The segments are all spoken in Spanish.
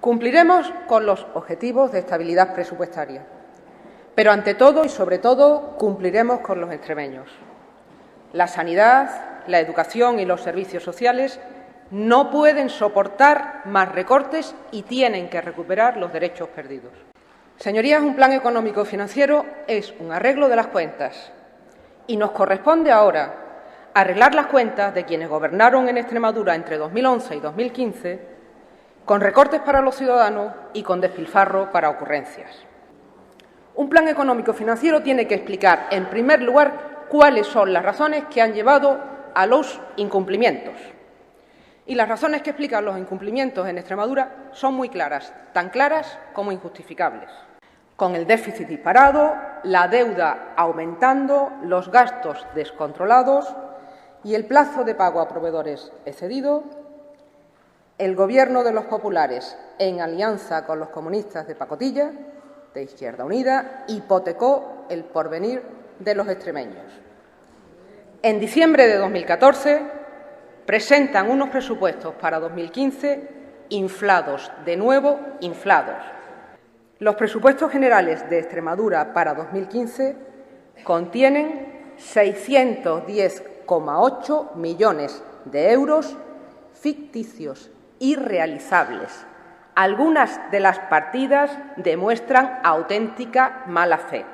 Cumpliremos con los objetivos de estabilidad presupuestaria, pero ante todo y sobre todo cumpliremos con los extremeños. La sanidad, la educación y los servicios sociales no pueden soportar más recortes y tienen que recuperar los derechos perdidos. Señorías, un plan económico y financiero es un arreglo de las cuentas y nos corresponde ahora arreglar las cuentas de quienes gobernaron en Extremadura entre 2011 y 2015 con recortes para los ciudadanos y con despilfarro para ocurrencias. Un plan económico y financiero tiene que explicar, en primer lugar, cuáles son las razones que han llevado a los incumplimientos. Y las razones que explican los incumplimientos en Extremadura son muy claras, tan claras como injustificables. Con el déficit disparado, la deuda aumentando, los gastos descontrolados y el plazo de pago a proveedores excedido, el Gobierno de los populares, en alianza con los comunistas de pacotilla, de Izquierda Unida, hipotecó el porvenir de los extremeños. En diciembre de 2014 presentan unos presupuestos para 2015 inflados, de nuevo inflados. Los presupuestos generales de Extremadura para 2015 contienen 610,8 millones de euros ficticios, irrealizables. Algunas de las partidas demuestran auténtica mala fe.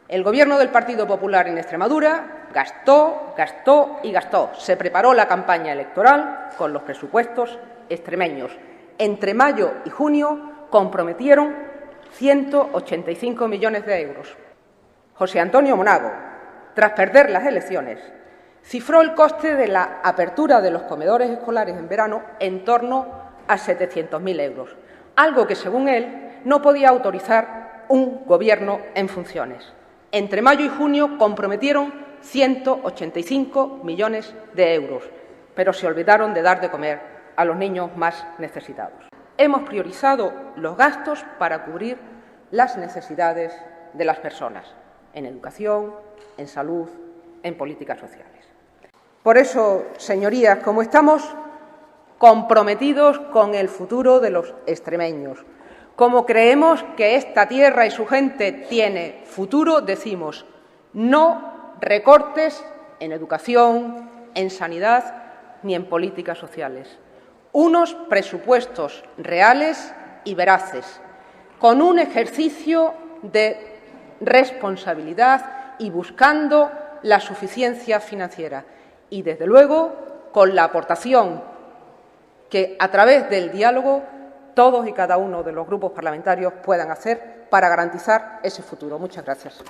El Gobierno del Partido Popular en Extremadura gastó, gastó y gastó. Se preparó la campaña electoral con los presupuestos extremeños. Entre mayo y junio comprometieron 185 millones de euros. José Antonio Monago, tras perder las elecciones, cifró el coste de la apertura de los comedores escolares en verano en torno a 700.000 euros, algo que, según él, no podía autorizar un Gobierno en funciones. Entre mayo y junio comprometieron 185 millones de euros, pero se olvidaron de dar de comer a los niños más necesitados. Hemos priorizado los gastos para cubrir las necesidades de las personas, en educación, en salud, en políticas sociales. Por eso, señorías, como estamos comprometidos con el futuro de los extremeños, como creemos que esta tierra y su gente tiene futuro, decimos no recortes en educación, en sanidad ni en políticas sociales. Unos presupuestos reales y veraces, con un ejercicio de responsabilidad y buscando la suficiencia financiera. Y, desde luego, con la aportación que, a través del diálogo, todos y cada uno de los grupos parlamentarios puedan hacer para garantizar ese futuro. Muchas gracias.